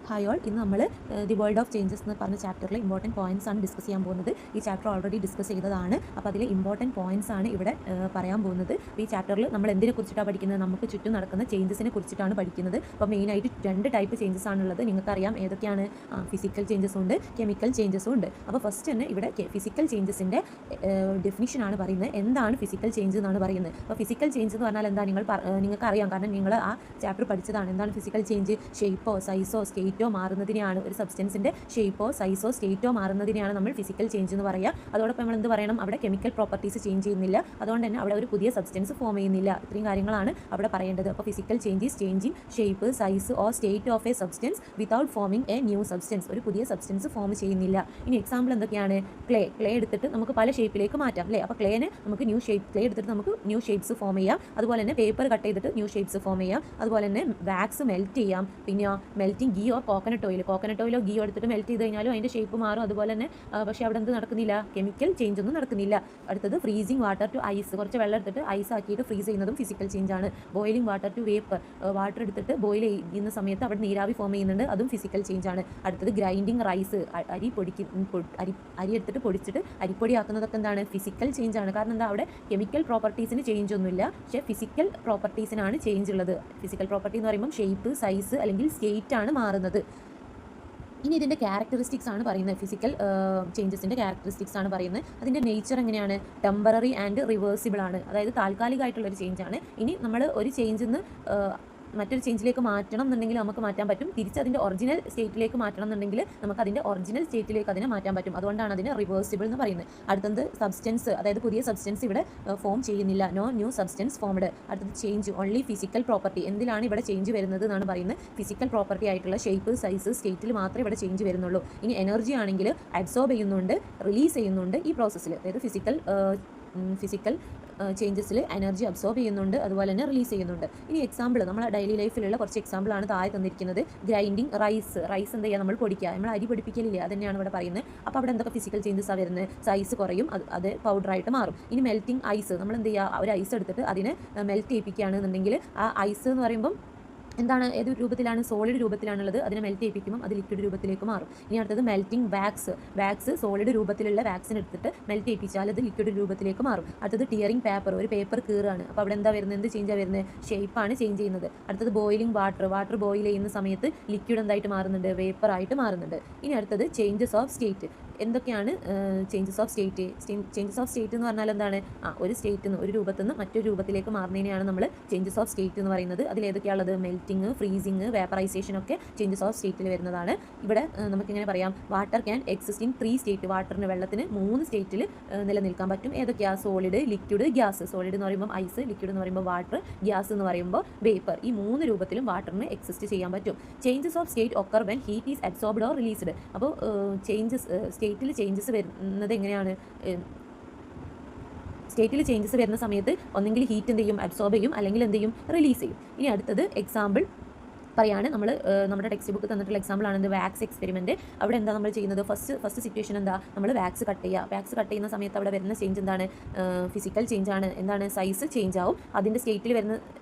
Hi all, ഇന്ന് നമ്മൾ the world of changes എന്ന് പറഞ്ഞ ചാപ്റ്ററിൽ ഇമ്പോർട്ടൻറ്റ് പോയിന്റ്സ് ആണ് ഡിസ്കസ് ചെയ്യാൻ പോകുന്നത്. ഈ ചാപ്റ്റർ ഓൾറെഡി ഡിസ്കസ് ചെയ്തതാണ്. അപ്പോൾ അതിൽ ഇമ്പോർട്ടൻറ്റ് പോയിന്റ്സ് ആണ് ഇവിടെ പറയാൻ പോകുന്നത്. ഈ ചാപ്റ്ററിൽ നമ്മൾ എന്തിനെ കുറിച്ചിട്ടാണ് പഠിക്കുന്നത്? നമുക്ക് ചുറ്റും നടക്കുന്ന ചേഞ്ചസിനെ കുറിച്ചിട്ടാണ് പഠിക്കുന്നത്. അപ്പോൾ മെയിനായിട്ട് 2 ടൈപ്പ് ചേഞ്ചസ് ആണുള്ളത്. നിങ്ങൾക്കറിയാം ഏതൊക്കെയാണ്? ഫിസിക്കൽ ചേഞ്ചസും ഉണ്ട്, കെമിക്കൽ ചേഞ്ചസും ഉണ്ട്. അപ്പോൾ ഫസ്റ്റ് തന്നെ ഇവിടെ ഫിസിക്കൽ ചേഞ്ചസിൻ്റെ ഡെഫിനിഷനാണ് പറയുന്നത്. എന്താണ് ഫിസിക്കൽ ചേഞ്ച് എന്നാണ് പറയുന്നത്. അപ്പോൾ ഫിസിക്കൽ ചേഞ്ച് എന്ന് പറഞ്ഞാൽ എന്താ നിങ്ങൾക്ക് അറിയാം, കാരണം നിങ്ങൾ ആ ചാപ്റ്റർ പഠിച്ചതാണ്. എന്താണ് ഫിസിക്കൽ ചേഞ്ച്? ഷേപ്പോ സൈസോ സ്റ്റേറ്റോ മാറുന്നതിനെയാണ്, ഒരു സബ്സ്റ്റൻസിൻ്റെ ഷേപ്പോ സൈസോ സ്റ്റേറ്റോ മാറുന്നതിനെയാണ് നമ്മൾ ഫിസിക്കൽ ചേഞ്ച് എന്ന് പറയുക. അതോടൊപ്പം നമ്മൾ എന്ത് പറയണം? അവിടെ കെമിക്കൽ പ്രോപ്പർട്ടീസ് ചേഞ്ച് ചെയ്യുന്നില്ല, അതുകൊണ്ട് തന്നെ അവിടെ ഒരു പുതിയ സബ്സ്റ്റൻസ് ഫോം ചെയ്യുന്നില്ല. ഇത്രയും കാര്യങ്ങളാണ് അവിടെ പറയേണ്ടത്. അപ്പോൾ physical change is change in shape size or state of a substance without forming a new substance. ഒരു പുതിയ സബ്സ്റ്റൻസ് ഫോം ചെയ്യുന്നില്ല. ഇനി എക്സാമ്പിൾ എന്തൊക്കെയാണ്? ക്ലേ എടുത്തിട്ട് നമുക്ക് പല ഷേപ്പിലേക്ക് മാറ്റാം അല്ലേ? അപ്പോൾ ക്ലേ എടുത്തിട്ട് നമുക്ക് ന്യൂ ഷേപ്സ് ഫോം ചെയ്യാം. അതുപോലെ തന്നെ പേപ്പർ കട്ട് ചെയ്തിട്ട് ന്യൂ ഷേപ്സ് ഫോം ചെയ്യാം. അതുപോലെ തന്നെ വാക്സ് മെൽറ്റ് ചെയ്യാം. പിന്നെ മെൽറ്റിംഗ് ഗീ ഓർ കോക്കനട്ട് ഓയിലോ ഗീയോ എടുത്തിട്ട് മെൽറ്റ് ചെയ്ത് കഴിഞ്ഞാലും അതിൻ്റെ ഷേപ്പ് മാറും. അതുപോലെ തന്നെ പക്ഷേ അവിടെ എന്ത് നടക്കുന്നില്ല? കെമിക്കൽ ചേഞ്ച് ഒന്നും നടക്കുന്നില്ല. അടുത്തത് ഫ്രീസിങ് വാട്ടർ ടു ഐസ്. കുറച്ച് വെള്ളം എടുത്തിട്ട് ഐസ് ആക്കിയിട്ട് ഫ്രീസ് ചെയ്യുന്നതും ഫിസിക്കൽ ചേഞ്ച് ആണ്. Boiling water to vapour. Water എടുത്തിട്ട് ബോയിൽ ചെയ്യുന്ന സമയത്ത് അവിടെ നീരാവി ഫോം ചെയ്യുന്നുണ്ട്, അതും ഫിസിക്കൽ ചേഞ്ച് ആണ്. അടുത്തത് ഗ്രൈൻഡിങ് റൈസ്. അരി എടുത്തിട്ട് പൊടിച്ചിട്ട് അരിപ്പൊടി ആക്കുന്നതൊക്കെ എന്താണ്? ഫിസിക്കൽ ചേഞ്ച് ആണ്. കാരണം എന്താ? അവിടെ കെമിക്കൽ പ്രോപ്പർട്ടീസിന് ചേഞ്ച് ഒന്നുമില്ല, പക്ഷേ ഫിസിക്കൽ പ്രോപ്പർട്ടീസിനാണ് ചേഞ്ച് ഉള്ളത്. ഫിസിക്കൽ പ്രോപ്പർട്ടി എന്ന് പറയുമ്പോൾ ഷേപ്പ് സൈസ് അല്ലെങ്കിൽ സ്റ്റേറ്റ് ആണ് മാറുന്നത്. ഇനി ഇതിൻ്റെ ക്യാരക്ടറിസ്റ്റിക്സ് ആണ് പറയുന്നത്. ഫിസിക്കൽ ചേഞ്ചസിൻ്റെ ക്യാരക്ടറിസ്റ്റിക്സ് ആണ് പറയുന്നത്. അതിൻ്റെ നേച്ചർ എങ്ങനെയാണ്? ടെമ്പററി ആൻഡ് റിവേഴ്സിബിൾ ആണ്. അതായത് താൽക്കാലികമായിട്ടുള്ളൊരു ചേഞ്ചാണ്. ഇനി നമ്മൾ ഒരു ചേഞ്ചിൽ നിന്ന് മറ്റൊരു ചേഞ്ചിലേക്ക് മാറ്റണം എന്നുണ്ടെങ്കിൽ നമുക്ക് മാറ്റാൻ പറ്റും. തിരിച്ച് അതിൻ്റെ ഒറിജിനൽ സ്റ്റേറ്റിലേക്ക് മാറ്റണം എന്നുണ്ടെങ്കിൽ നമുക്ക് അതിൻ്റെ ഒറിജിനൽ സ്റ്റേറ്റിലേക്ക് അതിനെ മാറ്റാൻ പറ്റും. അതുകൊണ്ടാണ് അതിനെ റിവേഴ്സിബിൾ എന്ന് പറയുന്നത്. അടുത്തത് സബ്സ്റ്റൻസ്, അതായത് പുതിയ സബ്സ്റ്റൻസ് ഇവിടെ ഫോം ചെയ്യുന്നില്ല. No new substance formed. അടുത്തത് ചേഞ്ച് ഓൺലി ഫിസിക്കൽ പ്രോപ്പർട്ടി. എന്തിലാണ് ഇവിടെ ചേഞ്ച് വരുന്നത് എന്നാണ് പറയുന്നത്? ഫിസിക്കൽ പ്രോപ്പർട്ടി ആയിട്ടുള്ള ഷേപ്പ് സൈസ് സ്റ്റേറ്റിൽ മാത്രമേ ഇവിടെ ചേഞ്ച് വരുന്നുള്ളൂ. ഇനി എനർജി ആണെങ്കിൽ അബ്സോർബ് ചെയ്യുന്നുണ്ട്, റിലീസ് ചെയ്യുന്നുണ്ട് ഈ പ്രോസസ്സിൽ. അതായത് ഫിസിക്കൽ ചേഞ്ചസിൽ എനർജി അബ്സോർബ് ചെയ്യുന്നുണ്ട്, അതുപോലെ തന്നെ റിലീസ് ചെയ്യുന്നുണ്ട്. ഇനി എക്സാമ്പിൾ, നമ്മുടെ ഡെയിലി ലൈഫിലുള്ള കുറച്ച് എക്സാമ്പിളാണ് താഴെ തന്നിരിക്കുന്നത്. ഗ്രൈൻഡിങ് റൈസ് എന്ത് ചെയ്യുക? നമ്മൾ പൊടിക്കുക. നമ്മൾ അരി പൊടിപ്പിക്കലില്ലേ, അത് തന്നെയാണ് ഇവിടെ പറയുന്നത്. അപ്പോൾ അവിടെ എന്തൊക്കെ ഫിസിക്കൽ ചേഞ്ചസ് ആണ് വരുന്നത്? സൈസ് കുറയും, അത് പൗഡറായിട്ട് മാറും. ഇനി മെൽറ്റിംഗ് ഐസ്. നമ്മൾ എന്ത് ചെയ്യുക? ഒരു ഐസ് എടുത്തിട്ട് അതിനെ മെൽറ്റ് ചെയ്യിപ്പിക്കുകയാണെന്നുണ്ടെങ്കിൽ ആ ഐസ് എന്ന് പറയുമ്പം എന്താണ്? ഏത് രൂപത്തിലാണ്? സോളിഡ് രൂപത്തിലാണുള്ളത്. അതിനെ മെൽറ്റ് ചെയ്യിപ്പിക്കുമ്പോൾ അത് ലിക്വിഡ് രൂപത്തിലേക്ക് മാറും. ഇനി അടുത്തത് മെൽറ്റിംഗ് വാക്സ്. സോളിഡ് രൂപത്തിലുള്ള വാക്സിന് എടുത്തിട്ട് മെൽറ്റ് ചെയ്യിപ്പിച്ചാൽ അത് ലിക്വിഡ് രൂപത്തിലേക്ക് മാറും. അടുത്തത് ടിയറിംഗ് പേപ്പർ. ഒരു പേപ്പർ കീറാണ്. അപ്പോൾ അവിടെ എന്താ വരുന്നത്? എന്ത് ചേഞ്ചാണ് വരുന്നത്? ഷേപ്പാണ് ചേഞ്ച് ചെയ്യുന്നത്. അടുത്തത് ബോയിലിംഗ് വാട്ടർ ബോയിൽ ചെയ്യുന്ന സമയത്ത് ലിക്വിഡ് എന്തായിട്ട് മാറുന്നുണ്ട്? വേപ്പറായിട്ട് മാറുന്നുണ്ട്. ഇനി അടുത്തത് ചേഞ്ചസ് ഓഫ് സ്റ്റേറ്റ്. എന്തൊക്കെയാണ് changes of state? Changes of state എന്ന് പറഞ്ഞാൽ എന്താണ്? ഒരു സ്റ്റേറ്റിൽ നിന്ന്, ഒരു രൂപത്തിൽ നിന്ന് മറ്റൊരു രൂപത്തിലേക്ക് മാറുന്നതിനെയാണ് നമ്മൾ ചേഞ്ചസ് ഓഫ് സ്റ്റേറ്റ് എന്ന് പറയുന്നത്. അതിലേതൊക്കെയാണുള്ളത്? മെൽറ്റിംഗ്, ഫ്രീസിങ്, വേപ്പറൈസേഷൻ ഒക്കെ ചേഞ്ചസ് ഓഫ് സ്റ്റേറ്റിൽ വരുന്നതാണ്. ഇവിടെ നമുക്കിങ്ങനെ പറയാം, water can exist in 3 state. വെള്ളത്തിന് 3 സ്റ്റേറ്റിൽ നിലനിൽക്കാൻ പറ്റും. ഏതൊക്കെയാണ്? Solid, liquid, gas. സോളിഡ് എന്ന് പറയുമ്പോൾ ഐസ്, ലിക്വിഡ് എന്ന് പറയുമ്പോൾ വാട്ടർ, ഗ്യാസ് എന്ന് പറയുമ്പോൾ വേപ്പർ. ഈ 3 രൂപത്തിലും വാട്ടറിന് എക്സിസ്റ്റ് ചെയ്യാൻ പറ്റും. Changes of state occur when heat is absorbed or released. അപ്പോൾ സ്റ്റേറ്റിൽ ചേഞ്ചസ് വരുന്നത് എങ്ങനെയാണ്? സ്റ്റേറ്റിൽ ചേഞ്ചസ് വരുന്ന സമയത്ത് ഒന്നെങ്കിൽ ഹീറ്റ് എന്ത് ചെയ്യും? അബ്സോർബ് ചെയ്യും, അല്ലെങ്കിൽ എന്ത് ചെയ്യും? റിലീസ് ചെയ്യും. ഇനി അടുത്തത് എക്സാമ്പിൾ പറയാണ്. നമ്മുടെ ടെക്സ്റ്റ് ബുക്ക് തന്നിട്ടുള്ള എക്സാമ്പിൾ ആണ് വാക്സ് എക്സ്പെരിമെൻറ്റ്. അവിടെ എന്താ നമ്മൾ ചെയ്യുന്നത്? ഫസ്റ്റ് സിറ്റുവേഷൻ എന്താ? നമ്മൾ വാക്സ് കട്ട് ചെയ്യുന്ന സമയത്ത് അവിടെ വരുന്ന ചേഞ്ച് എന്താണ്? ഫിസിക്കൽ ചേഞ്ച് ആണ്. എന്താണ്? സൈസ് ചേഞ്ച് ആവും. അതിൻ്റെ സ്റ്റേറ്റിൽ വരുന്ന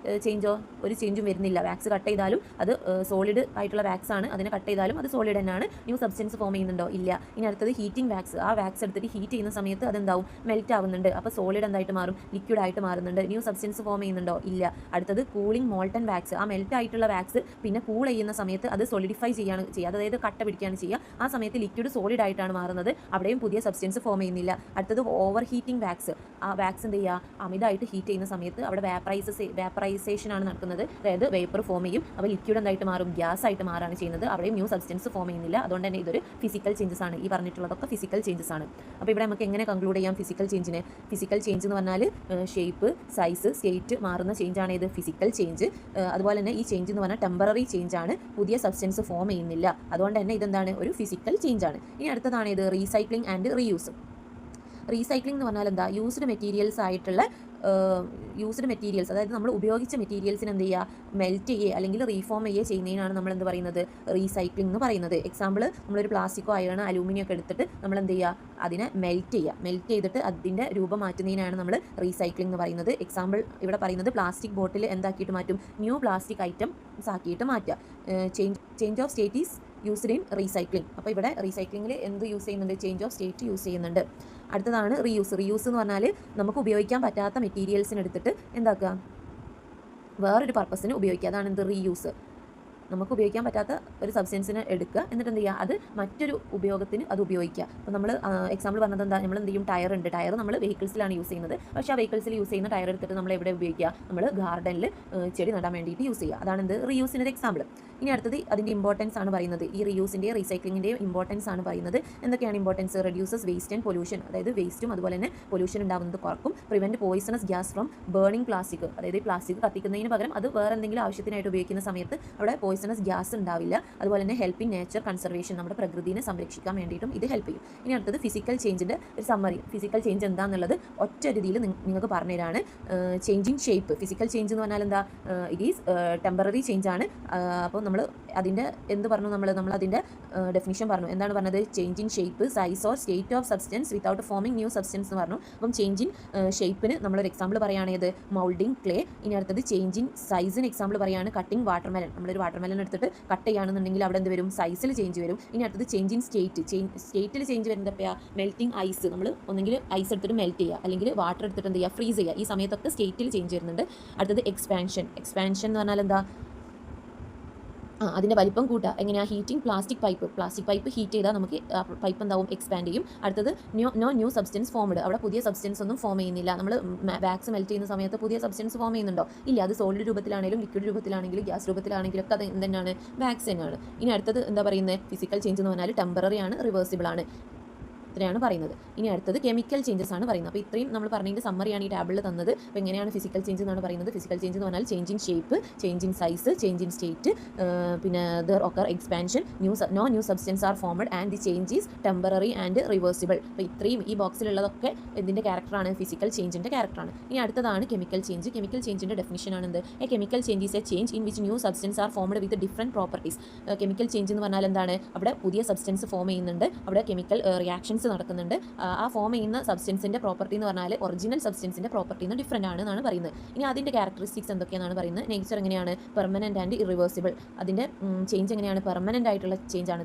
ചേഞ്ചോ? ഒരു ചേഞ്ചും വരുന്നില്ല. വാക്സ് കട്ട് ചെയ്താലും അത് സോളിഡ് ആയിട്ടുള്ള വാക്സ് ആണ്. അതിനെ കട്ട് ചെയ്താലും അത് സോളിഡ് തന്നെയാണ്. ന്യൂ സബ്സ്റ്റൻസ് ഫോം ചെയ്യുന്നുണ്ടോ? ഇല്ല. ഇനി അടുത്തത് ഹീറ്റിംഗ് വാക്സ്. ആ വാക്സ് എടുത്തിട്ട് ഹീറ്റ് ചെയ്യുന്ന സമയത്ത് അതെന്താവും? മെൽറ്റ് ആവുന്നുണ്ട്. അപ്പോൾ സോളിഡ് എന്തായിട്ട് മാറും? ലിക്വിഡ് ആയിട്ട് മാറുന്നുണ്ട്. ന്യൂ സബ്സ്റ്റൻസ് ഫോം ചെയ്യുന്നുണ്ടോ? ഇല്ല. അടുത്തത് കൂളിംഗ് മോൾട്ടൺ വാക്സ്. ആ മെൽറ്റ് ആയിട്ടുള്ള വാക്സ് പിന്നെ കൂൾ ചെയ്യുന്ന സമയത്ത് അത് സോളിഡിഫൈ ചെയ്യുക, അതായത് കട്ട പിടിക്കുകയാണ് ചെയ്യുക. ആ സമയത്ത് ലിക്വിഡ് സോളിഡ് ആയിട്ടാണ് മാറുന്നത്. അവിടെയും പുതിയ സബ്സ്റ്റൻസ് ഫോം ചെയ്യുന്നില്ല. അടുത്തത് ഓവർ ഹീറ്റിംഗ് വാക്സ്. ആ വാക്സ് എന്ത് ചെയ്യുക? അമിതമായിട്ട് ഹീറ്റ് ചെയ്യുന്ന സമയത്ത് അവിടെ വേപ്പറൈസേഷൻ ആണ് നടക്കുന്നത്. അതായത് വേപ്പർ ഫോം ചെയ്യും. അപ്പോൾ ലിക്വിഡ് എന്തായിട്ട് മാറും? ഗ്യാസ് ആയിട്ട് മാറാണ് ചെയ്യുന്നത്. അവിടെയും ന്യൂ സബ്സ്റ്റൻസ് ഫോം ചെയ്യുന്നില്ല. അതുകൊണ്ട് തന്നെ ഇതൊരു ഫിസിക്കൽ ചേഞ്ചസ് ആണ്. ഈ പറഞ്ഞിട്ടുള്ളതൊക്കെ ഫിസിക്കൽ ചേഞ്ചസ് ആണ്. അപ്പോൾ ഇവിടെ നമുക്ക് എങ്ങനെ കൺക്ലൂഡ് ചെയ്യാം ഫിസിക്കൽ ചേഞ്ചിനെ? ഫിസിക്കൽ ചേഞ്ച് എന്ന് പറഞ്ഞാൽ ഷേപ്പ് സൈസ് സ്റ്റേറ്റ് മാറുന്ന ചേഞ്ചാണ് ഇത് ഫിസിക്കൽ ചേഞ്ച്. അതുപോലെ തന്നെ ഈ ചേഞ്ച് എന്ന് പറഞ്ഞാൽ ടെമ്പററി ചേഞ്ച് ആണ്. പുതിയ സബ്സ്റ്റൻസ് ഫോം ചെയ്യുന്നില്ല. അതുകൊണ്ട് തന്നെ ഇതെന്താണ്? ഒരു ഫിസിക്കൽ ചേഞ്ച് ആണ്. ഇനി അടുത്തതാണ് ഇത് റീസൈക്ലിംഗ് ആൻഡ് റീയൂസ്. റീസൈക്ലിംഗ് എന്ന് പറഞ്ഞാൽ എന്താ? യൂസ്ഡ് മെറ്റീരിയൽസ്, അതായത് നമ്മൾ ഉപയോഗിച്ച മെറ്റീരിയൽസിന് എന്ത് ചെയ്യുക? മെൽറ്റ് ചെയ്യുക അല്ലെങ്കിൽ റീഫോം ചെയ്യുന്നതിനാണ് നമ്മൾ എന്ത് പറയുന്നത്? റീസൈക്ലിംഗ് എന്ന് പറയുന്നത്. എക്സാമ്പിൾ, നമ്മളൊരു പ്ലാസ്റ്റിക്കോ അയൺ അലൂമിനിയം ഒക്കെ എടുത്തിട്ട് നമ്മൾ എന്ത് ചെയ്യുക? അതിനെ മെൽറ്റ് ചെയ്തിട്ട് അതിൻ്റെ രൂപം മാറ്റുന്നതിനാണ് നമ്മൾ റീസൈക്ലിംഗ് എന്ന് പറയുന്നത്. എക്സാമ്പിൾ ഇവിടെ പറയുന്നത് പ്ലാസ്റ്റിക് ബോട്ടിൽ എന്താക്കിയിട്ട് മാറ്റും? ന്യൂ പ്ലാസ്റ്റിക് ഐറ്റംസ് ആക്കിയിട്ട് മാറ്റുക. Change of state is used in recycling. അപ്പോൾ ഇവിടെ റീസൈക്ലിങ്ങിൽ എന്ത് യൂസ് ചെയ്യുന്നുണ്ട്? ചേഞ്ച് ഓഫ് സ്റ്റേറ്റ് യൂസ് ചെയ്യുന്നുണ്ട്. അടുത്തതാണ് റീയൂസ്. റീയൂസ് എന്ന് പറഞ്ഞാൽ നമുക്ക് ഉപയോഗിക്കാൻ പറ്റാത്ത മെറ്റീരിയൽസിന് എടുത്തിട്ട് എന്താക്കുക, വേറൊരു പർപ്പസിന് ഉപയോഗിക്കുക. അതാണ് എന്ത്? റീയൂസ്. നമുക്ക് ഉപയോഗിക്കാൻ പറ്റാത്ത ഒരു സബ്സ്റ്റൻസിനെ എടുക്കുക, എന്നിട്ട് എന്ത് ചെയ്യുക, അത് മറ്റൊരു ഉപയോഗത്തിന് അത് ഉപയോഗിക്കുക. അപ്പോൾ നമ്മൾ എക്സാമ്പിൾ പറഞ്ഞത് എന്താ, നമ്മൾ എന്ത് ചെയ്യും, ടയർ ഉണ്ട്, ടയർ നമ്മൾ വെഹിക്കിൾസിലാണ് യൂസ് ചെയ്യുന്നത്. പക്ഷേ ആ വെഹിക്കിൾസിൽ യൂസ് ചെയ്യുന്ന ടയർ എടുത്തിട്ട് നമ്മൾ എവിടെ ഉപയോഗിക്കുക, നമ്മൾ ഗാർഡനിൽ ചെടി നടാൻ വേണ്ടിയിട്ട് യൂസ് ചെയ്യുക. അതാണ് എന്ത്? റീയൂസിൻ്റെ എക്സാമ്പിൾ. ഇനി അടുത്തത് അതിൻ്റെ ഇമ്പോർട്ടൻസ് ആണ് പറയുന്നത്. ഈ റീയൂസിൻ്റെയും റീസൈക്ലിങ്ങിൻ്റെയും ഇമ്പോർട്ടൻസ് ആണ് പറയുന്നത്. എന്തൊക്കെയാണ് importance? Reduces waste and pollution, അതായത് വേസ്റ്റും അതുപോലെ തന്നെ പൊല്യൂഷൻ ഉണ്ടാകുന്നത് കുറക്കും. Prevent poisonous gas from burning plastic, അതായത് പ്ലാസ്റ്റിക് കത്തിക്കുന്നതിന് പകരം അത് വേറെ എന്തെങ്കിലും ആവശ്യത്തിനായിട്ട് ഉപയോഗിക്കുന്ന സമയത്ത് അവിടെ പോയിസണസ് ഗ്യാസ് ഉണ്ടാവില്ല. അതുപോലെ തന്നെ ഹെൽപ്പിംഗ് നേച്ചർ കൺസർവേഷൻ, നമ്മുടെ പ്രകൃതിയെ സംരക്ഷിക്കാൻ വേണ്ടിയിട്ടും ഇത് ഹെൽപ്പ് ചെയ്യും. ഇനി അടുത്തത് ഫിസിക്കൽ ചേഞ്ചിൻ്റെ ഒരു സമ്മറി. ഫിസിക്കൽ ചേഞ്ച് എന്താണെന്നുള്ളത് ഒറ്റ രീതിയിൽ നിങ്ങൾക്ക് പറഞ്ഞുതരാണ്. Changing shape. ഫിസിക്കൽ ചേഞ്ച് എന്ന് പറഞ്ഞാൽ എന്താ? ഇറ്റ് ഈസ് ടെമ്പററി ചേഞ്ച് ആണ്. അപ്പോൾ നമ്മൾ അതിൻ്റെ എന്ത് പറഞ്ഞു, നമ്മൾ അതിൻ്റെ ഡെഫിനിഷൻ പറഞ്ഞു. എന്താണ് പറഞ്ഞത്? Changing shape, size or state of substance without forming new substance എന്ന് പറഞ്ഞു. അപ്പം ചേഞ്ചിങ് ഷേപ്പിന് നമ്മളൊരു എക്സാമ്പിൾ പറയുകയാണേത് മൗൾഡിങ് ക്ലേ. ഇനി അടുത്തത് ചേഞ്ചിങ് സൈസിന് എക്സാമ്പിൾ പറയുകയാണ് കട്ടിങ് വാട്ടർമെലൺ. നമ്മളൊരു വാട്ടർമെലൺ എടുത്തിട്ട് കട്ട് ചെയ്യുകയാണെന്നുണ്ടെങ്കിൽ അവിടെ എന്ത് വരും? സൈസിൽ ചേഞ്ച് വരും. ഇനി അടുത്തത് ചേഞ്ചിങ് സ്റ്റേറ്റിൽ ചേഞ്ച് വരുന്നത് എപ്പോഴാണ്? Melting ice. നമ്മൾ ഒന്നെങ്കിൽ ഐസ് എടുത്തിട്ട് മെൽറ്റ് ചെയ്യുക, അല്ലെങ്കിൽ വാട്ടർ എടുത്തിട്ട് എന്ത് ചെയ്യുക? ഫ്രീസ് ചെയ്യുക. ഈ സമയത്തൊക്കെ സ്റ്റേറ്റിൽ ചേഞ്ച് വരുന്നുണ്ട്. അടുത്തത് എക്സ്പാൻഷൻ. എക്സ്പാൻഷൻ എന്ന് പറഞ്ഞാൽ എന്താ? അതിൻ്റെ വലിപ്പം കൂട്ടുക. എങ്ങനെയാണ്? ഹീറ്റിംഗ് പ്ലാസ്റ്റിക് പൈപ്പ് ഹീറ്റ് ചെയ്താൽ നമുക്ക് പൈപ്പ് എന്താവും? എക്സ്പാൻഡ് ചെയ്യും. അടുത്തത് ന്യൂ സബ്സ്റ്റൻസ് ഫോംഡ്. അവിടെ പുതിയ സബ്സ്റ്റൻസ് ഒന്നും ഫോം ചെയ്യുന്നില്ല. നമ്മൾ വാക്സ് മെൽറ്റ് ചെയ്യുന്ന സമയത്ത് പുതിയ സബ്സ്റ്റൻസ് ഫോം ചെയ്യുന്നുണ്ടോ? ഇല്ല. അത് സോളിഡ് രൂപത്തിലാണെങ്കിലും ലിക്വിഡ് രൂപത്തിലാണെങ്കിലും ഗ്യാസ് രൂപത്തിലാണെങ്കിലും ഒക്കെ അത് എന്താണ്? വാക്സ് തന്നെയാണ്. ഇനി അടുത്തത് എന്താ പറയുന്നത്? ഫിസിക്കൽ ചേഞ്ച് എന്ന് പറഞ്ഞാൽ ടെമ്പററി ആണ്, റിവേഴ്സിബിൾ ആണ്. ഇത്രയാണ് പറയുന്നത്. ഇനി അടുത്തത് കെമിക്കൽ ചേഞ്ചസ് ആണ് പറയുന്നത്. അപ്പോൾ ഇത്രയും നമ്മൾ പറഞ്ഞതിൻ്റെ സമ്മറിയാണ് ഈ ടാബിളിൽ തന്നത്. അപ്പോൾ എങ്ങനെയാണ് ഫിസിക്കൽ ചേഞ്ച് എന്നാണ് പറയുന്നത്? ഫിസിക്കൽ ചേഞ്ച് എന്ന് പറഞ്ഞാൽ changing shape, changing size, changing state, പിന്നെ there occur expansion, new substance are formed and the change is temporary and reversible. അപ്പോൾ ഇത്രയും ഈ ബോക്സിലുള്ളതൊക്കെ ഇതിൻ്റെ ക്യാരക്ടറാണ്, ഫിസിക്കൽ ചേഞ്ചിൻ്റെ ക്യാരക്ടറാണ്. ഇനി അടുത്തതാണ് കെമിക്കൽ ചേഞ്ച്. കെമിക്കൽ ചേഞ്ചിൻ്റെ ഡെഫിനിഷൻ ആണ് എന്ത്? A chemical change is a change in which new substance are formed with different properties. Chemical change എന്ന് പറഞ്ഞാൽ എന്താണ്? അവിടെ പുതിയ സബ്സ്റ്റൻസ് ഫോം ചെയ്യുന്നുണ്ട്, അവിടെ കെമിക്കൽ റിയാക്ഷൻസ് നടക്കുന്നുണ്ട്. ആ ഫോം ചെയ്യുന്ന സബ്സ്റ്റൻസിൻ്റെ പ്രോപ്പർട്ടി എന്ന് പറഞ്ഞാൽ ഒറിജിനൽ സബ്സ്റ്റൻസിൻ്റെ പ്രോപ്പർട്ടി നിന്ന് ഡിഫറൻ്റ് ആണെന്നാണ് പറയുന്നത്. ഇനി അതിൻ്റെ ക്യാരക്ടറിസ്റ്റിക്സ് എന്തൊക്കെയാണെന്നാണ് പറയുന്നത്? നേച്ചർ എങ്ങനെയാണ്? Permanent and irreversible. അതിൻ്റെ ചേഞ്ച് എങ്ങനെയാണ്? പെർമനൻ്റ് ആയിട്ടുള്ള ചേഞ്ച് ആണ്.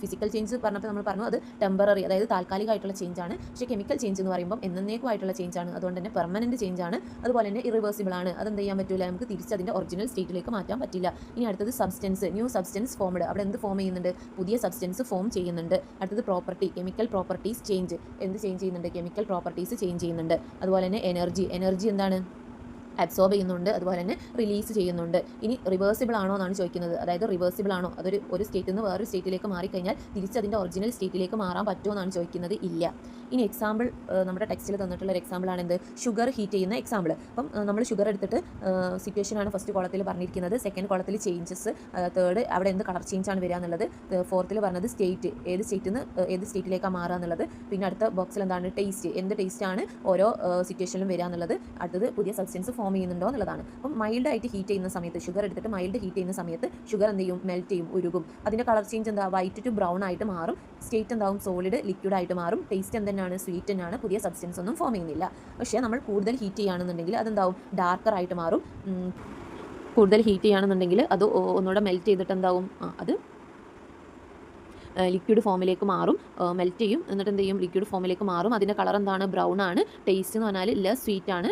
ഫിസിക്കൽ ചേഞ്ച് പറഞ്ഞപ്പോൾ നമ്മൾ പറഞ്ഞു അത് ടെമ്പററി, അതായത് താൽക്കാലികമായിട്ടുള്ള ചേഞ്ച് ആണ്. പക്ഷേ കെമിക്കൽ ചേഞ്ച് എന്ന് പറയുമ്പോൾ എന്നേക്കുമായിട്ടുള്ള ചേഞ്ച് ആണ്. അതുകൊണ്ട് തന്നെ പെർമനൻറ്റ് ചേഞ്ച് ആണ്. അതുപോലെ തന്നെ ഇറിവേഴ്സിബിൾ ആണ്. അതെന്ത് ചെയ്യാൻ പറ്റില്ല? നമുക്ക് തിരിച്ച് അതിൻ്റെ ഒറിജിനൽ സ്റ്റേറ്റിലേക്ക് മാറ്റാൻ പറ്റില്ല. ഇനി അടുത്തത് സബ്സ്റ്റൻസ്. New substance formed. അവിടെ എന്ത് ഫോം ചെയ്യുന്നുണ്ട്? പുതിയ സബ്സ്റ്റൻസ് ഫോം ചെയ്യുന്നുണ്ട്. അടുത്തത് പ്രോപ്പർട്ടി. Chemical properties change. എന്ത് ചേഞ്ച് ചെയ്യുന്നുണ്ട്? കെമിക്കൽ പ്രോപ്പർട്ടീസ് ചേഞ്ച് ചെയ്യുന്നുണ്ട്. അതുപോലെ തന്നെ എനർജി എന്താണ്? അബ്സോർബ് ചെയ്യുന്നുണ്ട്, അതുപോലെ തന്നെ റിലീസ് ചെയ്യുന്നുണ്ട്. ഇനി റിവേഴ്സിബിൾ ആണോ എന്നാണ് ചോദിക്കുന്നത്. അതായത് റിവേഴ്സിബിൾ ആണോ? ഒരു സ്റ്റേറ്റിൽ നിന്ന് വേറൊരു സ്റ്റേറ്റിലേക്ക് മാറിക്കഴിഞ്ഞാൽ തിരിച്ച് അതിൻ്റെ ഒറിജിനൽ സ്റ്റേറ്റിലേക്ക് മാറാൻ പറ്റുമോ എന്നാണ് ചോദിക്കുന്നത്. ഇല്ല. ഇനി എക്സാമ്പിൾ നമ്മുടെ ടെക്സ്റ്റിൽ തന്നിട്ടുള്ള ഒരു എക്സാമ്പിളാണ് എന്ത്? ഷുഗർ ഹീറ്റ് ചെയ്യുന്ന എക്സാമ്പിൾ. അപ്പം നമ്മൾ ഷുഗർ എടുത്തിട്ട് സിറ്റുവേഷനാണ് ഫസ്റ്റ് കോളത്തിൽ പറഞ്ഞിരിക്കുന്നത്. സെക്കൻഡ് കോളത്തിൽ ചേഞ്ചസ്, തേർഡ് അവിടെ എന്ത് കളർ ചേഞ്ച് ആണ് വരിക എന്നുള്ളത്, ഫോർത്തിൽ പറഞ്ഞത് സ്റ്റേറ്റ്, ഏത് സ്റ്റേറ്റിൽ നിന്ന് ഏത് സ്റ്റേറ്റിലേക്കാണ് മാറുക എന്നുള്ളത്. പിന്നെ അടുത്ത ബോക്സിൽ എന്താണ്? ടേസ്റ്റ്, എന്ത് ടേസ്റ്റ് ആണ് ഓരോ സിറ്റുവേഷനിലും വരിക എന്നുള്ളത്. അടുത്തത് പുതിയ സബ്സ്റ്റൻസ് ഫോം ചെയ്യുന്നുണ്ടോ എന്നുള്ളതാണ്. അപ്പം മൈൽഡായിട്ട് ഹീറ്റ് ചെയ്യുന്ന സമയത്ത്, ഷുഗർ എടുത്തിട്ട് മൈൽഡ് ഹീറ്റ് ചെയ്യുന്ന സമയത്ത് ഷുഗർ എന്ത് ചെയ്യും? മെൽറ്റ് ചെയ്യും, ഉരുകും. അതിൻ്റെ കളർ ചേഞ്ച് എന്താ? വൈറ്റ് ടു ബ്രൗൺ ആയിട്ട് മാറും. സ്റ്റേറ്റ് എന്താവും? സോളിഡ് ലിക്വിഡ് ആയിട്ട് മാറും. ടേസ്റ്റ് എന്താണ്? സ്വീറ്റ് തന്നെയാണ്. പുതിയ സബ്സ്റ്റൻസ് ഒന്നും ഫോം ചെയ്യുന്നില്ല. പക്ഷേ നമ്മൾ കൂടുതൽ ഹീറ്റ് ചെയ്യുകയാണെന്നുണ്ടെങ്കിൽ അതെന്താവും? ഡാർക്കർ ആയിട്ട് മാറും. കൂടുതൽ ഹീറ്റ് ചെയ്യുകയാണെന്നുണ്ടെങ്കിൽ അത് ഒന്നുകൂടെ മെൽറ്റ് ചെയ്തിട്ട് എന്താവും? അത് ലിക്വിഡ് ഫോമിലേക്ക് മാറും, മെൽറ്റ് ചെയ്യും. എന്നിട്ട് എന്ത് ചെയ്യും? ലിക്വിഡ് ഫോമിലേക്ക് മാറും. അതിൻ്റെ കളർ എന്താണ്? ബ്രൗൺ ആണ്. ടേസ്റ്റ് എന്ന് പറഞ്ഞാൽ ലെസ് സ്വീറ്റ് ആണ്.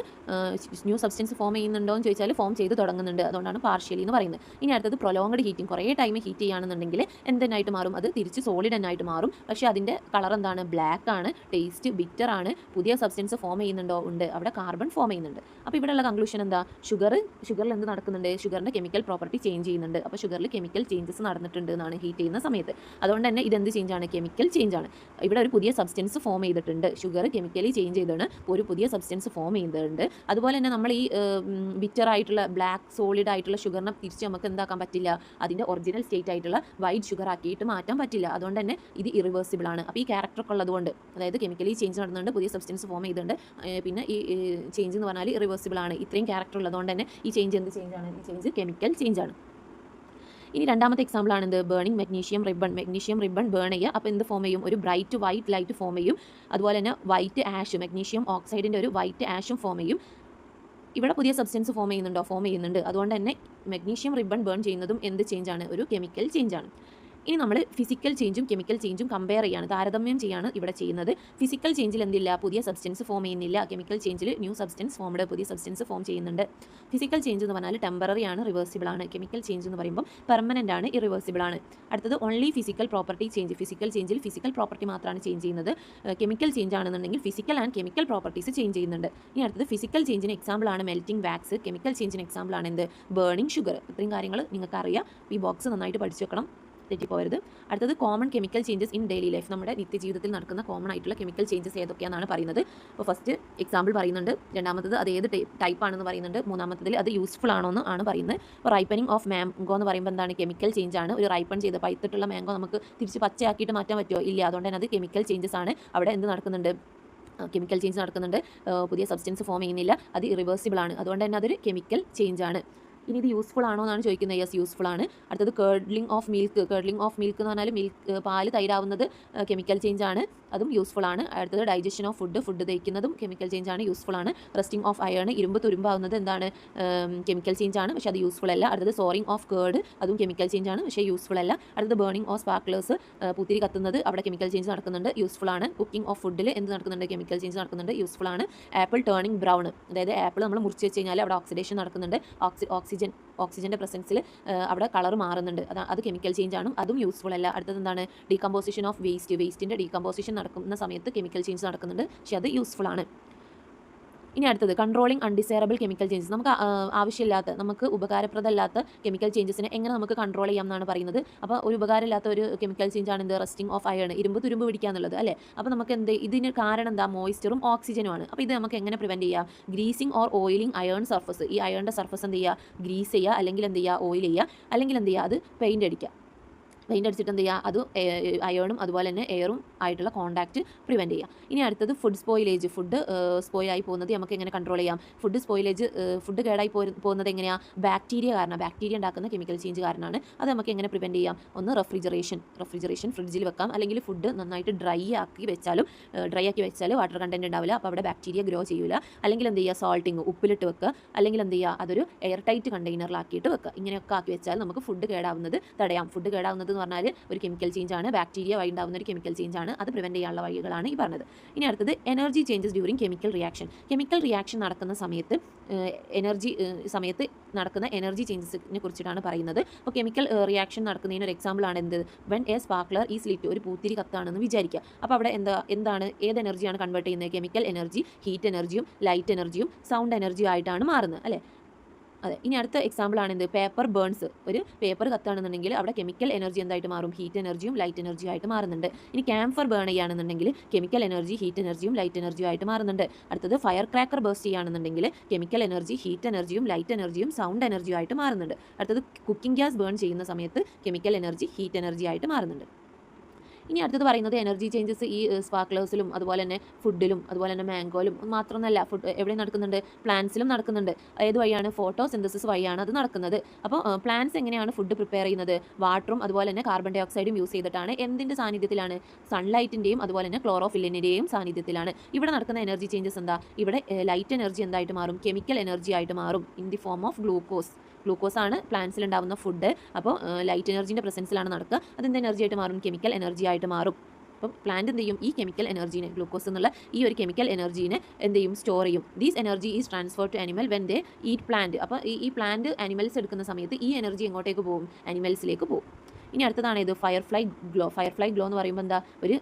ന്യൂ സബ്സ്റ്റൻസ് ഫോം ചെയ്യുന്നുണ്ടോ എന്ന് ചോദിച്ചാൽ ഫോം ചെയ്ത് തുടങ്ങുന്നുണ്ട്. അതുകൊണ്ടാണ് പാർഷ്യലി എന്ന് പറയുന്നത്. ഇനി അടുത്തത് പ്രൊലോങ്ഡ് ഹീറ്റിംഗ്. കുറേ ടൈം ഹീറ്റ് ചെയ്യുകയാണെന്നുണ്ടെങ്കിൽ എന്തെന്നായിട്ട് മാറും? അത് തിരിച്ച് സോളിഡ് എന്നായിട്ട് മാറും. പക്ഷേ അതിൻ്റെ കളർ എന്താണ്? ബ്ലാക്ക് ആണ്. ടേസ്റ്റ് ബിറ്റർ ആണ്. പുതിയ സബ്സ്റ്റൻസ് ഫോം ചെയ്യുന്നുണ്ടോ? ഉണ്ട്. അവിടെ കാർബൺ ഫോം ചെയ്യുന്നുണ്ട്. അപ്പോൾ ഇവിടെയുള്ള കൺക്ലൂഷൻ എന്താ? ഷുഗറിൽ എന്ത് നടക്കുന്നുണ്ട്? ഷുഗറിൻ്റെ കെമിക്കൽ പ്രോപ്പർട്ടി ചേഞ്ച് ചെയ്യുന്നുണ്ട്. അപ്പോൾ ഷുഗറിൽ കെമിക്കൽ ചേഞ്ചസ് നടന്നിട്ടുണ്ട് എന്നാണ് ഹീറ്റ് ചെയ്യുന്ന സമയത്ത്. അതുകൊണ്ട് തന്നെ ഇതെന്ത് ചേഞ്ചാണ്? കെമിക്കൽ ചേഞ്ച് ആണ്. ഇവിടെ ഒരു പുതിയ സബ്സ്റ്റൻസ് ഫോം ചെയ്തിട്ടുണ്ട്. ഷുഗർ കെമിക്കലി ചേഞ്ച് ചെയ്താണ്, ഒരു പുതിയ സബ്സ്റ്റൻസ് ഫോം ചെയ്തിട്ടുണ്ട്. അതുപോലെ തന്നെ നമ്മൾ ഈ ബിറ്റർ ആയിട്ടുള്ള ബ്ലാക്ക് സോളിഡ് ആയിട്ടുള്ള ഷുഗറിനെ തിരിച്ച് നമുക്ക് എന്താക്കാൻ പറ്റില്ല? അതിൻ്റെ ഒറിജിനൽ സ്റ്റേറ്റ് ആയിട്ടുള്ള വൈറ്റ് ഷുഗർ ആക്കിയിട്ട് മാറ്റാൻ പറ്റില്ല. അതുകൊണ്ട് തന്നെ ഇത് ഇറിവേഴ്സിബിൾ ആണ്. അപ്പോൾ ഈ ക്യാരക്ടറൊക്കെ ഉള്ളതുകൊണ്ട്, അതായത് കെമിക്കലി ചേഞ്ച് നടന്നുണ്ട്, പുതിയ സബ്സ്റ്റൻസ് ഫോം ചെയ്തിട്ടുണ്ട്, പിന്നെ ഈ ചേഞ്ച് എന്ന് പറഞ്ഞാൽ ഇറിവേഴ്സിബിൾ ആണ്. ഇത്രയും ക്യാരക്ടർ ഉള്ളതുകൊണ്ട് തന്നെ ഈ ചേഞ്ച് എന്ത് ചേഞ്ച് ആണ്? ഈ ചേഞ്ച് കെമിക്കൽ ചേഞ്ച് ആണ്. ഇനി രണ്ടാമത്തെ എക്സാമ്പിൾ ആണ് എന്ത്? ബേണിംഗ് മെഗ്നീഷ്യം റിബൺ ബേൺ ചെയ്യുക. അപ്പോൾ എന്ത് ഫോം ചെയ്യും? ഒരു ബ്രൈറ്റ് വൈറ്റ് ലൈറ്റ് ഫോം ചെയ്യും. അതുപോലെ തന്നെ വൈറ്റ് ആഷ്, മെഗ്നീഷ്യം ഓക്സൈഡിൻ്റെ ഒരു വൈറ്റ് ആഷും ഫോം ചെയ്യും. ഇവിടെ പുതിയ സബ്സ്റ്റൻസ് ഫോം ചെയ്യുന്നുണ്ടോ? ഫോം ചെയ്യുന്നുണ്ട്. അതുകൊണ്ട് തന്നെ മെഗ്നീഷ്യം റിബൺ ബേൺ ചെയ്യുന്നതും എന്ത് ചേഞ്ചാണ്? ഒരു കെമിക്കൽ ചേഞ്ചാണ്. ഇനി നമ്മൾ ഫിസിക്കൽ ചേഞ്ചും കെമിക്കൽ ചേഞ്ചും കമ്പയർ ചെയ്യാണ്, താരതമ്യം ചെയ്യാണ് ഇവിടെ ചെയ്യുന്നത്. ഫിസിക്കൽ ചേഞ്ചിൽ എന്തില്ല, പുതിയ സബ്സ്റ്റൻസ് ഫോം ചെയ്യുന്നില്ല. കെമിക്കൽ ചേഞ്ചിൽ ന്യൂ സബ്സ്റ്റൻസ് ഫോംഡ്, പുതിയ സബ്സ്റ്റൻസ് ഫോം ചെയ്യുന്നുണ്ട്. ഫിസിക്കൽ ചേഞ്ച് എന്ന് പറഞ്ഞാൽ ടെമ്പററി ആണ്, റിവേഴ്സിബിൾ ആണ്. കെമിക്കൽ ചേഞ്ച് എന്ന് പറയുമ്പോൾ പെർമനൻ്റ് ആണ്, ഇറിവേഴ്സിബിൾ ആണ്. അടുത്തത് only physical property change. Physical ചേഞ്ചിൽ ഫിസിക്കൽ പ്രോപ്പർട്ടി മാത്രമാണ് ചേഞ്ച് ചെയ്യുന്നത്. കെമിക്കൽ ചേഞ്ച് ആണെന്നുണ്ടെങ്കിൽ physical and chemical properties change ചെയ്യുന്നുണ്ട്. ഇനി അടുത്തത് ഫിസിക്കൽ ചേഞ്ചിന് എക്സാമ്പിൾ ആണ് മെൽറ്റിംഗ് വാക്സ്. കെമിക്കൽ ചേഞ്ചിന് എക്സാമ്പിൾ ആണ് എന്ത്, ബേണിംഗ് ഷുഗർ. ഇത്രയും കാര്യങ്ങൾ നിങ്ങൾക്ക് അറിയാം. ഈ ബോക്സ് നന്നായിട്ട് പഠിച്ചു വെക്കണം, തെറ്റിപ്പോകരുത്. അടുത്തത് common chemical changes in daily life. നമ്മുടെ നിത്യജീവിതത്തിൽ നടക്കുന്ന കോമൺ ആയിട്ടുള്ള കെമിക്കൽ ചേഞ്ചസ് ഏതൊക്കെയാണെന്നാണ് പറയുന്നത്. അപ്പോൾ ഫസ്റ്റ് എക്സാമ്പിൾ പറയുന്നുണ്ട്, രണ്ടാമത്തത് അത് ഏത് ടൈപ്പ് ആണെന്ന് പറയുന്നുണ്ട്, മൂന്നാമത്തതിൽ അത് യൂസ്ഫുൾ ആണോ എന്ന് ആണ് പറയുന്നത്. അപ്പോൾ റൈപ്പനിങ് ഓഫ് മാംഗോ എന്ന് പറയുമ്പോൾ എന്താണ്, കെമിക്കൽ ചേഞ്ച് ആണ്. ഒരു റൈപ്പൺ ചെയ്ത് പഴുത്തിട്ടുള്ള മാംഗോ നമുക്ക് തിരിച്ച് പച്ചയാക്കിയിട്ട് മാറ്റാൻ പറ്റുമോ, ഇല്ല. അതുകൊണ്ട് തന്നെ അത് കെമിക്കൽ ചേഞ്ചസ് ആണ്. അവിടെ എന്ത് നടക്കുന്നുണ്ട്, കെമിക്കൽ ചേഞ്ച് നടക്കുന്നുണ്ട്. പുതിയ സബ്സ്റ്റൻസ് ഫോം ചെയ്യുന്നില്ല, അത് ഇറിവേഴ്സിബിൾ ആണ്. അതുകൊണ്ട് തന്നെ അതൊരു കെമിക്കൽ ചേഞ്ച് ആണ്. ഇനി ഇത് യൂസ്ഫുൾ ആണോ എന്നാണ് ചോദിക്കുന്നത്. യെസ്, യൂസ്ഫുൾ ആണ്. അടുത്തത് curdling of milk. Curdling of milk എന്ന് പറഞ്ഞാൽ പാല് തൈരാവുന്നത് കെമിക്കൽ ചേഞ്ച് ആണ്, അതും യൂസ്ഫുൾ ആണ്. അടുത്തത് ഡൈജഷൻ ഓഫ് ഫുഡ് ദഹിക്കുന്നതും കെമിക്കൽ ചേഞ്ച് ആണ്, യൂസ്ഫുൾ ആണ്. റെസ്റ്റിംഗ് ഓഫ് അയൺ, ഇരുമ്പ് തുരുമ്പാവുന്നത് എന്താണ്, കെമിക്കൽ ചേഞ്ച് ആണ്, പക്ഷേ അത് യൂസ്ഫുൾ അല്ല. അടുത്തത് സോറിംഗ് ഓഫ് കേർഡ്, അതും കെമിക്കൽ ചേഞ്ച് ആണ്, പക്ഷേ യൂസ്ഫുൾ അല്ല. അടുത്തത് ബേണിംഗ് ഓഫ് സ്പാർക്ലേഴ്സ്, പൂത്തിരി കത്തുന്നത്, അവിടെ കെമിക്കൽ ചേഞ്ച് നടക്കുന്നുണ്ട്, യൂസ്ഫുൾ ആണ്. കുക്കിംഗ് ഓഫ് ഫുഡിൽ എന്ത് നടക്കുന്നുണ്ട്, കെമിക്കൽ ചേഞ്ച് നടക്കുന്നുണ്ട്, യൂസ്ഫുൾ ആണ്. ആപ്പിൾ ടേണിംഗ് ബ്രൗൺ, അതായത് ആപ്പിൾ നമ്മൾ മുറിച്ച് വെച്ച് കഴിഞ്ഞാൽ അവിടെ ഓക്സിഡേഷൻ നടക്കുന്നുണ്ട്, ഓക്സിജൻ്റെ പ്രസൻസിൽ അവിടെ കളർ മാറുന്നുണ്ട്, അത് കെമിക്കൽ ചേഞ്ച് ആണ്, അതും യൂസ്ഫുൾ അല്ല. അടുത്തത് എന്താണ്, ഡീകമ്പോസിഷൻ ഓഫ് വേസ്റ്റിൻ്റെ ഡീകമ്പോസിഷൻ നടക്കുന്ന സമയത്ത് കെമിക്കൽ ചേഞ്ച് നടക്കുന്നുണ്ട്, പക്ഷേ അത് യൂസ്ഫുൾ ആണ്. ഇനി അടുത്തത് കൺട്രോളിങ് അൺഡിസൈറബിൾ കെമിക്കൽ ചേഞ്ചസ്. നമുക്ക് ആവശ്യമില്ലാത്ത, നമുക്ക് ഉപകാരപ്രദമല്ലാത്ത കെമിക്കൽ ചേഞ്ചസിനെ എങ്ങനെ നമുക്ക് കൺട്രോൾ ചെയ്യാം എന്നാണ് പറയുന്നത്. അപ്പോൾ ഒരു ഉപകാരമില്ലാത്ത ഒരു കെമിക്കൽ ചേഞ്ച് ആണ് എന്ത്, റെസ്റ്റിംഗ് ഓഫ് അയൺ, ഇരുമ്പ് തുരുമ്പ് പിടിക്കുക എന്നുള്ളത് അല്ലേ. അപ്പോൾ നമുക്ക് എന്ത്, ഇതിന് കാരണം എന്താ, മോയ്സ്ചറും ഓക്സിജനും ആണ്. അപ്പോൾ ഇത് നമുക്ക് എങ്ങനെ പ്രിവെൻറ്റ് ചെയ്യാം, greasing or oiling iron surface. ഈ അയണിൻ്റെ സർഫസ് എന്ത് ചെയ്യുക, ഗ്രീസ് ചെയ്യുക, അല്ലെങ്കിൽ എന്ത് ചെയ്യുക, ഓയിൽ ചെയ്യുക, അല്ലെങ്കിൽ എന്ത് ചെയ്യുക, അത് പെയിൻ്റ് അടിക്കുക. പെയിൻ്റ് അടിച്ചിട്ട് എന്ത് ചെയ്യുക, അത് അയണും അതുപോലെ തന്നെ എയറും ആയിട്ടുള്ള കോൺടാക്റ്റ് പ്രിവെൻറ്റ് ചെയ്യുക. ഇനി അടുത്തത് ഫുഡ് സ്പോയിലേജ്. ഫുഡ് സ്പോയിലായി പോകുന്നത് നമുക്ക് എങ്ങനെ കൺട്രോൾ ചെയ്യാം. ഫുഡ് സ്പോയിലേജ്, ഫുഡ് കേടായി പോകുന്നത് എങ്ങനെയാണ്, ബാക്ടീരിയ കാരണം, ബാക്ടീരിയ ഉണ്ടാക്കുന്ന കെമിക്കൽ ചേഞ്ച് കാരണമാണ്. അത് നമുക്ക് എങ്ങനെ പ്രിവെൻറ്റ് ചെയ്യാം, ഒന്ന് റെഫ്രിജറേഷൻ ഫ്രിഡ്ജിൽ വെക്കാം, അല്ലെങ്കിൽ ഫുഡ് നന്നായിട്ട് ഡ്രൈ ആക്കി വെച്ചാൽ വാട്ടർ കണ്ടൻറ്റ് ഉണ്ടാവില്ല, അപ്പോൾ അവിടെ ബാക്ടീരിയ ഗ്രോ ചെയ്യില്ല. അല്ലെങ്കിൽ എന്ത് ചെയ്യുക, സോൾട്ടിങ്, ഉപ്പിലിട്ട് വെക്കുക, അല്ലെങ്കിൽ എന്ത് ചെയ്യുക, അതൊരു എയർ ടൈറ്റ് കണ്ടെയ്നറിലാക്കിയിട്ട് വെക്കുക. ഇങ്ങനെയൊക്കെ ആക്കി വെച്ചാൽ നമുക്ക് ഫുഡ് കേടാവുന്നത് തടയാം. ഫുഡ് കേടാവുന്നത് പറഞ്ഞാൽ ഒരു കെമിക്കൽ ചേഞ്ച് ആണ്, ബാക്ടീരിയ വഴി ഉണ്ടാകുന്ന ഒരു കെമിക്കൽ ചേഞ്ച് ആണ്, അത് പ്രിവെൻറ്റ് ചെയ്യാനുള്ള വഴികളാണ് ഈ പറഞ്ഞത്. ഇനി അടുത്തത് energy changes during chemical reaction. Chemical reaction നടക്കുന്ന സമയത്ത് നടക്കുന്ന എനർജി ചേഞ്ചസിനെ കുറിച്ചിട്ടാണ് പറയുന്നത്. അപ്പോൾ കെമിക്കൽ റിയാക്ഷൻ നടക്കുന്നതിന് ഒരു എക്സാമ്പിൾ ആണ് എന്ത്, when A sparkler is lit, ഒരു പൂത്തിരി കത്താണെന്ന് വിചാരിക്കുക. അപ്പോൾ അവിടെ എന്താണ്, ഏത് എനർജിയാണ് കൺവേർട്ട് ചെയ്യുന്നത്, കെമിക്കൽ എനർജി, ഹീറ്റ് എനർജിയും ലൈറ്റ് എനർജിയും സൗണ്ട് എനർജിയും ആയിട്ടാണ് മാറുന്നത് അല്ലേ. അതെ. ഇനി അടുത്ത എക്സാമ്പിൾ ആണ് എന്ത്, പേപ്പർ ബേൺസ്. ഒരു പേപ്പർ കത്താണെന്നുണ്ടെങ്കിൽ അവിടെ കെമിക്കൽ എനർജി എന്തായിട്ട് മാറും, ഹീറ്റ് എനർജിയും ലൈറ്റ് എനർജിയും ആയിട്ട് മാറുന്നുണ്ട്. ഇനി ക്യാംഫർ ബേൺ ചെയ്യുകയാണെന്നുണ്ടെങ്കിൽ കെമിക്കൽ എനർജി, ഹീറ്റ് എനർജിയും ലൈറ്റ് എനർജിയും ആയിട്ട് മാറുന്നുണ്ട്. അടുത്തത് ഫയർ ക്രാക്കർ ബേസ്റ്റ് ചെയ്യുകയാണെന്നുണ്ടെങ്കിൽ കെമിക്കൽ എനർജി, ഹീറ്റ് എനർജിയും ലൈറ്റ് എനർജിയും സൗണ്ട് എനർജിയും ആയിട്ട് മാറുന്നുണ്ട്. അടുത്തത് കുക്കിംഗ് ഗ്യാസ് ബേൺ ചെയ്യുന്ന സമയത്ത് കെമിക്കൽ എനർജി, ഹീറ്റ് എനർജി ആയിട്ട് മാറുന്നുണ്ട്. ഇനി അടുത്തത് പറയുന്നത് എനർജി ചേഞ്ചസ് ഈ സ്പാർക്ലേഴ്സിലും അതുപോലെ തന്നെ ഫുഡിലും അതുപോലെ തന്നെ മാംഗോയിലും മാത്രമല്ല, എവിടെ നടക്കുന്നുണ്ട്, പ്ലാന്റ്സിലും നടക്കുന്നുണ്ട്. ഏത് വഴിയാണ്, ഫോട്ടോസിന്തസിസ് വഴിയാണ് അത് നടക്കുന്നത്. അപ്പോൾ പ്ലാന്റ്സ് എങ്ങനെയാണ് ഫുഡ് പ്രിപ്പയർ ചെയ്യുന്നത്, വാട്ടറും അതുപോലെ തന്നെ കാർബൺ ഡൈ ഓക്സൈഡും യൂസ് ചെയ്തിട്ടാണ്. എന്തിൻ്റെ സാന്നിധ്യത്തിലാണ്, സൺലൈറ്റിൻ്റെയും അതുപോലെ തന്നെ ക്ലോറോഫില്ലിൻ്റെയും സാന്നിധ്യത്തിലാണ്. ഇവിടെ നടക്കുന്ന എനർജി ചേഞ്ചസ് എന്താ, ഇവിടെ ലൈറ്റ് എനർജി എന്തായിട്ട് മാറും, കെമിക്കൽ എനർജി ആയിട്ട് മാറും, in the form of glucose ആണ് പ്ലാന്റ്സിൽ ഉണ്ടാകുന്ന ഫുഡ്. അപ്പോൾ ലൈറ്റ് എനർജിൻ്റെ പ്രസൻസിലാണ് നടക്കുക, അതെന്ത് എനർജി ആയിട്ട് മാറും, കെമിക്കൽ എനർജി ആയിട്ട് മാറും. അപ്പം പ്ലാന്റ് എന്ത് ചെയ്യും, ഈ കെമിക്കൽ എനർജീനെ, ഗ്ലൂക്കോസ് എന്നുള്ള ഈ ഒരു കെമിക്കൽ എനർജീനെ എന്ത് ചെയ്യും, സ്റ്റോർ ചെയ്യും. These energy is transfer to animal when they eat plant. അപ്പോൾ ഈ പ്ലാന്റ് അനിമൽസ് എടുക്കുന്ന സമയത്ത് ഈ എനർജി എങ്ങോട്ടേക്ക് പോകും, അനിമൽസിലേക്ക് പോകും. ഇനി അടുത്തതാണ് ഇത് ഫയർഫ്ലൈ ഗ്ലോ എന്ന് പറയുമ്പോൾ എന്താ, ഒരു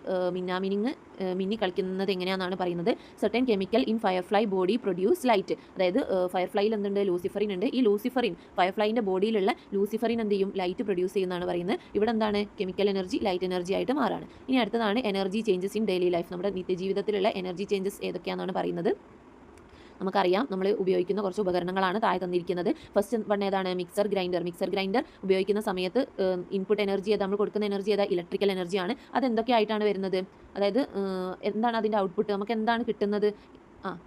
മിന്നി കളിക്കുന്നത് എങ്ങനെയാണെന്നാണ് പറയുന്നത്. Certain chemical in firefly body produce light. അതായത് ഫയർഫ്ലൈയിൽ എന്തുണ്ട്, ലൂസിഫറിൻ ഉണ്ട്. ഈ ലൂസിഫറിൻ, ഫയർഫ്ലൈൻ്റെ ബോഡിയിലുള്ള ലൂസിഫറിൻ എന്ത് ചെയ്യും, ലൈറ്റ് പ്രൊഡ്യൂസ് ചെയ്യുന്നതാണ് പറയുന്നത്. ഇവിടെ എന്താണ്, കെമിക്കൽ എനർജി ലൈറ്റ് എനർജി ആയിട്ട് മാറാണ്. ഇനി അടുത്തതാണ് energy changes in daily life. നമ്മുടെ നിത്യജീവിതത്തിലുള്ള എനർജി ചേഞ്ചസ് ഏതൊക്കെയാണെന്നാണ് പറയുന്നത്. നമുക്കറിയാം, നമ്മൾ ഉപയോഗിക്കുന്ന കുറച്ച് ഉപകരണങ്ങളാണ് താഴെ തന്നിരിക്കുന്നത്. ഫസ്റ്റ് വൺ ഏതാണ്, മിക്സർ ഗ്രൈൻഡർ ഉപയോഗിക്കുന്ന സമയത്ത് ഇൻപുട്ട് എനർജി ഏതാ, നമ്മൾ കൊടുക്കുന്ന എനർജി ഏതാ, ഇലക്ട്രിക്കൽ എനർജിയാണ്. അതെന്തൊക്കെ ആയിട്ടാണ് വരുന്നത്, അതായത് എന്താണ് അതിൻ്റെ ഔട്ട്പുട്ട്, നമുക്ക് എന്താണ് കിട്ടുന്നത്,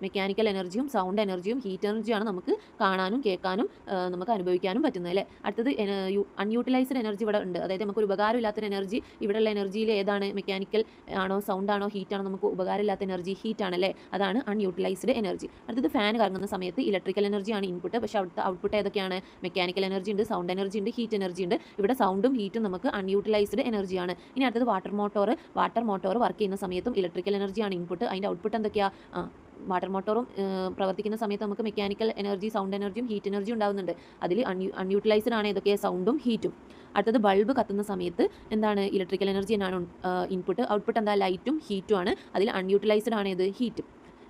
മെക്കാനിക്കൽ എനർജിയും സൗണ്ട് എനർജിയും ഹീറ്റ് എനർജിയാണ് നമുക്ക് കാണാനും കേൾക്കാനും നമുക്ക് അനുഭവിക്കാനും പറ്റുന്നത് അല്ലേ. അടുത്തത് അൺയൂട്ടിലൈസ്ഡ് എനർജി ഇവിടെ ഉണ്ട്. അതായത് നമുക്ക് ഒരു ഉപകാരമില്ലാത്തൊരു എനർജി, ഇവിടെയുള്ള എനർജിയിൽ ഏതാണ്, മെക്കാനിക്കൽ ആണോ സൗണ്ട് ആണോ ഹീറ്റ് ആണോ, നമുക്ക് ഉപകാരമില്ലാത്ത എനർജി ഹീറ്റ് ആണല്ലേ, അതാണ് അൺയൂട്ടിലൈസ്ഡ് എനർജി. അടുത്തത് ഫാൻ കറങ്ങുന്ന സമയത്ത് ഇലക്ട്രിക്കൽ എനർജിയാണ് ഇൻപുട്ട്, പക്ഷേ അവിടുത്തെ ഔട്ട്പുട്ട് ഏതൊക്കെയാണ്, മെക്കാനിക്കൽ എനർജി ഉണ്ട്, സൗണ്ട് എനർജി ഉണ്ട്, ഹീറ്റ് എനർജി ഉണ്ട്. ഇവിടെ സൗണ്ടും ഹീറ്റും നമുക്ക് അൺയൂട്ടിലൈസ്ഡ് എനർജിയാണ്. ഇനി അടുത്തത് വാട്ടർ മോട്ടോർ വർക്ക് ചെയ്യുന്ന സമയത്തും ഇലക്ട്രിക്കൽ എനർജിയാണ് ഇൻപുട്ട്, അതിൻ്റെ ഔട്ട്പുട്ട് എന്തൊക്കെയാണ്, വാട്ടർ മോട്ടോറും പ്രവർത്തിക്കുന്ന സമയത്ത് നമുക്ക് മെക്കാനിക്കൽ എനർജി സൗണ്ട് എനർജിയും ഹീറ്റ് എനർജിയും ഉണ്ടാകുന്നുണ്ട്. അതിൽ അൺയൂട്ടിലൈസ്ഡ് ആണ് ഏതൊക്കെ, സൗണ്ടും ഹീറ്റും. അടുത്തത് ബൾബ് കത്തുന്ന സമയത്ത് എന്താണ്, ഇലക്ട്രിക്കൽ എനർജി എന്നാണ് ഇൻപുട്ട്, ഔട്ട്പുട്ട് എന്താ, ലൈറ്റും ഹീറ്റും ആണ്. അതിൽ അൺയൂട്ടിലൈസ്ഡ് ആണ് ഏത്, ഹീറ്റും.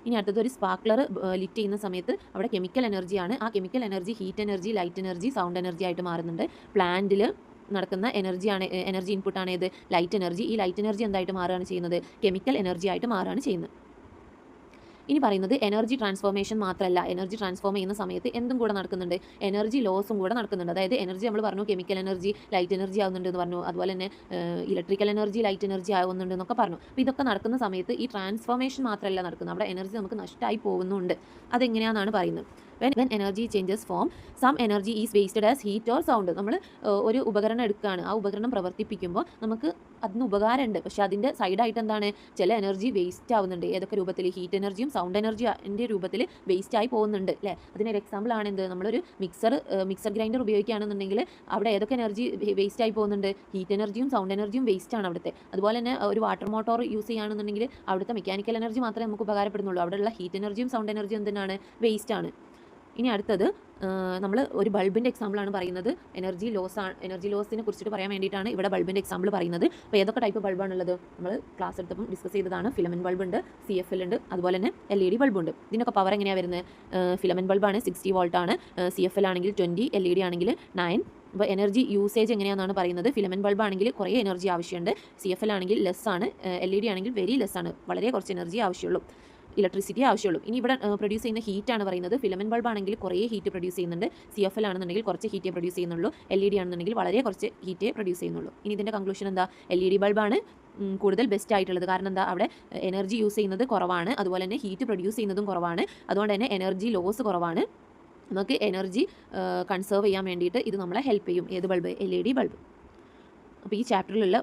ഇനി അടുത്തത് ഒരു സ്പാർക്ലർ ലിറ്റ് ചെയ്യുന്ന സമയത്ത് അവിടെ കെമിക്കൽ എനർജിയാണ്. ആ chemical energy heat energy, light energy, sound energy ആയിട്ട് മാറുന്നുണ്ട്. പ്ലാന്റിൽ നടക്കുന്ന എനർജി ഇൻപുട്ടാണ് ഏത്, ലൈറ്റ് എനർജി. ഈ ലൈറ്റ് എനർജി എന്തായിട്ട് മാറുകയാണ് ചെയ്യുന്നത്, കെമിക്കൽ എനർജി ആയിട്ട് മാറുകയാണ് ചെയ്യുന്നത്. ഇനി പറയുന്നത് എനർജി ട്രാൻസ്ഫോർമേഷൻ മാത്രമല്ല, എനർജി ട്രാൻസ്ഫോം ചെയ്യുന്ന സമയത്ത് എന്തും കൂടെ നടക്കുന്നുണ്ട്, എനർജി ലോസും കൂടെ നടക്കുന്നുണ്ട്. അതായത് എനർജി നമ്മൾ പറഞ്ഞു, കെമിക്കൽ എനർജി ലൈറ്റ് എനർജി ആവുന്നുണ്ട് എന്ന് പറഞ്ഞു, അതുപോലെ തന്നെ ഇലക്ട്രിക്കൽ എനർജി ലൈറ്റ് എനർജി ആവുന്നുണ്ട് എന്നൊക്കെ പറഞ്ഞു. അപ്പോൾ ഇതൊക്കെ നടക്കുന്ന സമയത്ത് ഈ ട്രാൻസ്ഫോർമേഷൻ മാത്രമല്ല നടക്കുന്നത്, അവിടെ എനർജി നമുക്ക് നഷ്ടമായി പോകുന്നുണ്ട്. അതെങ്ങനെയാണെന്നാണ് പറയുന്നത്. when energy changes form, some energy is wasted as heat or sound. നമ്മൾ ഒരു ഉപകരണം എടുക്കുകയാണ്, ആ ഉപകരണം പ്രവർത്തിപ്പിക്കുമ്പോൾ നമുക്ക് അതിന് ഉപകാരമുണ്ട്, പക്ഷേ അതിൻ്റെ സൈഡായിട്ട് എന്താണ്, ചില എനർജി വേസ്റ്റ് ആവുന്നുണ്ട്. ഏതൊക്കെ രൂപത്തിൽ, ഹീറ്റ് എനർജിയും സൗണ്ട് എനർജിൻ്റെ രൂപത്തിൽ വേസ്റ്റ് ആയി പോകുന്നുണ്ട് അല്ലേ. അതിനൊരു എക്സാമ്പിൾ ആണ് എന്ത്, നമ്മളൊരു മിക്സർ ഗ്രൈൻഡർ ഉപയോഗിക്കുകയാണെന്നുണ്ടെങ്കിൽ അവിടെ ഏതൊക്കെ എനർജി വേസ്റ്റ് ആയി പോകുന്നുണ്ട്, ഹീറ്റ് എനർജിയും സൗണ്ട് എനർജിയും വേസ്റ്റ് ആണ് അവിടുത്തെ. അതുപോലെ തന്നെ ഒരു വാട്ടർ മോട്ടോർ യൂസ് ചെയ്യുകയാണെന്നുണ്ടെങ്കിൽ അവിടുത്തെ മെക്കാനിക്കൽ എനർജി മാത്രമേ നമുക്ക് ഉപകാരപ്പെടുന്നുള്ളൂ, അവിടെയുള്ള ഹീറ്റ് എനർജിയും സൗണ്ട് എനർജിയും എന്തിനാണ്, വേസ്റ്റ് ആണ്. ഇനി അടുത്തത് നമ്മൾ ഒരു ബൾബിൻ്റെ എക്സാമ്പിളാണ് പറയുന്നത്. എനർജി ലോസിനെ കുറിച്ചിട്ട് പറയാൻ വേണ്ടിയിട്ടാണ് ഇവിടെ ബൾബിൻ്റെ എക്സാമ്പിൾ പറയുന്നത്. അപ്പോൾ ഏതൊക്കെ ടൈപ്പ് ബൾബാണുള്ളത് നമ്മൾ ക്ലാസ് എടുത്തപ്പം ഡിസ്കസ് ചെയ്തതാണ്. ഫിലമെൻറ്റ് ബൾബ് ഉണ്ട്, CFL ഉണ്ട്, അതുപോലെ തന്നെ LED ബൾബുണ്ട്. ഇതിനൊക്കെ പവർ എങ്ങനെയാണ് വരുന്നത്, ഫിലമെൻറ്റ് ബൾബാണ് 60 വോൾട്ട് ആണ്, CFL ആണെങ്കിൽ 20, LED ആണെങ്കിൽ 9. അപ്പോൾ എനർജി യൂസേജ് എങ്ങനെയാണെന്നാണ് പറയുന്നത്. ഫിലമെൻറ്റ് ബൾബ് ആണെങ്കിൽ കുറേ എനർജി ആവശ്യമുണ്ട്, CFL ആണെങ്കിൽ ലെസ് ആണ്, LED ആണെങ്കിൽ വെരി ലെസ് ആണ്, വളരെ കുറച്ച് എനർജി ആവശ്യമുള്ളൂ, ഇലക്ട്രിസിറ്റി ആവശ്യമുള്ളൂ. ഇനി ഇവിടെ പ്രൊഡ്യൂസ് ചെയ്യുന്ന ഹീറ്റാണ് പറയുന്നത്. ഫിലമെൻറ്റ് ബൾബ് ആണെങ്കിൽ കുറേ ഹീറ്റ് പ്രൊഡ്യൂസ് ചെയ്യുന്നുണ്ട്, CFL ആണെന്നുണ്ടെങ്കിൽ കുറച്ച് ഹീറ്റേ പ്രൊഡ്യൂസ് ചെയ്യുന്നുള്ളൂ, LED ആണെന്നുണ്ടെങ്കിൽ വളരെ കുറച്ച് ഹീറ്റേ പ്രൊഡ്യൂസ് ചെയ്യുന്നുള്ളൂ. ഇനി ഇതിൻ്റെ കൺക്ലൂഷൻ എന്താ, LED ബൾബാണ് കൂടുതൽ ബെസ്റ്റ് ആയിട്ടുള്ളത്. കാരണം എന്താ, അവിടെ എനർജി യൂസ് ചെയ്യുന്നത് കുറവാണ്, അതുപോലെ തന്നെ ഹീറ്റ് പ്രൊഡ്യൂസ് ചെയ്യുന്നതും കുറവാണ്, അതുകൊണ്ട് തന്നെ എനർജി ലോസ് കുറവാണ്. നമുക്ക് എനർജി കൺസേർവ് ചെയ്യാൻ വേണ്ടിയിട്ട് ഇത് നമ്മളെ ഹെൽപ്പ് ചെയ്യും. ഏത് ബൾബ്, LED ബൾബ്. അപ്പോൾ ഈ ചാപ്റ്ററിലുള്ള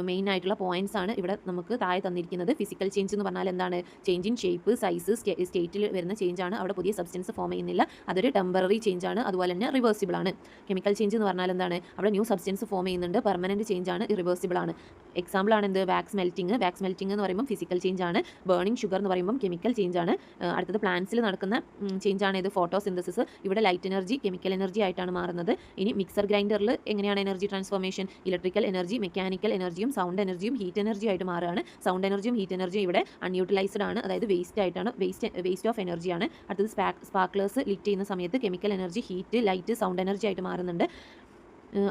മെയിൻ ആയിട്ടുള്ള പോയിന്റ്സ് ആണ് ഇവിടെ നമുക്ക് താഴെ തന്നിരിക്കുന്നത്. ഫിസിക്കൽ ചേഞ്ച് എന്ന് പറഞ്ഞാൽ എന്താണ്, ചേഞ്ച് ഇൻ ഷേപ്പ്, സൈസ്, സ്റ്റേറ്റിൽ വരുന്ന ചേഞ്ച് ആണ്. അവിടെ പുതിയ സബ്സ്റ്റൻസ് ഫോം ചെയ്യുന്നില്ല, അതൊരു ടെമ്പററി ചേഞ്ച് ആണ്, അതുപോലെ തന്നെ റിവേഴ്സിബിൾ ആണ്. കെമിക്കൽ ചേഞ്ച് എന്ന് പറഞ്ഞാൽ എന്താണ്, അവിടെ ന്യൂ സബ്സ്റ്റൻസ് ഫോം ചെയ്യുന്നുണ്ട്, പെർമനൻറ്റ് ചേഞ്ച് ആണ്, ഇറിവേഴ്സിബിൾ ആണ്. എക്സാമ്പിൾ ആണ് എന്ത്, വാക്സ് മെൽറ്റിംഗ് എന്ന് പറയുമ്പോൾ ഫിസിക്കൽ ചേഞ്ച് ആണ്, ബേണിംഗ് ഷുഗർ എന്ന് പറയുമ്പോൾ കെമിക്കൽ ചേഞ്ച് ആണ്. അടുത്തത് പ്ലാന്റ്സിൽ നടക്കുന്ന ചേഞ്ച് ആണ് ഇത്, ഫോട്ടോസിന്തസിസ്. ഇവിടെ ലൈറ്റ് എനർജി കെമിക്കൽ എനർജി ആയിട്ടാണ് മാറുന്നത്. ഇനി മിക്സർ ഗ്രൈൻഡറിൽ എങ്ങനെയാണ് energy transformation, electrical energy mechanical എനർജിയും സൗണ്ട് എനർജിയും ഹീറ്റ് എനർജി ആയിട്ട് മാറുകയാണ്. സൗണ്ട് എനർജിയും ഹീറ്റ് എനർജിയും ഇവിടെ അൺയൂട്ടിലൈസ്ഡ് ആണ്, അതായത് വേസ്റ്റ് ആയിട്ടാണ്, വേസ്റ്റ് ഓഫ് എനർജിയാണ്. അടുത്തത് സ്പാർക്ലേഴ്സ് ലിറ്റ് ചെയ്യുന്ന സമയത്ത് chemical energy heat, light, sound energy ആയിട്ട് മാറുന്നുണ്ട്.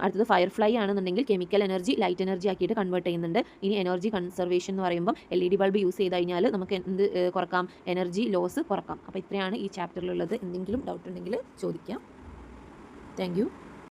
അടുത്തത് ഫയർഫ്ലൈ ആണെന്നുണ്ടെങ്കിൽ കെമിക്കൽ എനർജി ലൈറ്റ് എനർജി ആക്കിയിട്ട് കൺവേർട്ട് ചെയ്യുന്നുണ്ട്. ഇനി എനർജി കൺസർവേഷൻ എന്ന് പറയുമ്പോൾ LED ബൾബ് യൂസ് ചെയ്ത് കഴിഞ്ഞാൽ നമുക്ക് എന്ത് കുറക്കാം, എനർജി ലോസ് കുറക്കാം. അപ്പോൾ ഇത്രയാണ് ഈ ചാപ്റ്ററിലുള്ളത്. എന്തെങ്കിലും ഡൗട്ട് ഉണ്ടെങ്കിൽ ചോദിക്കാം. Thank you.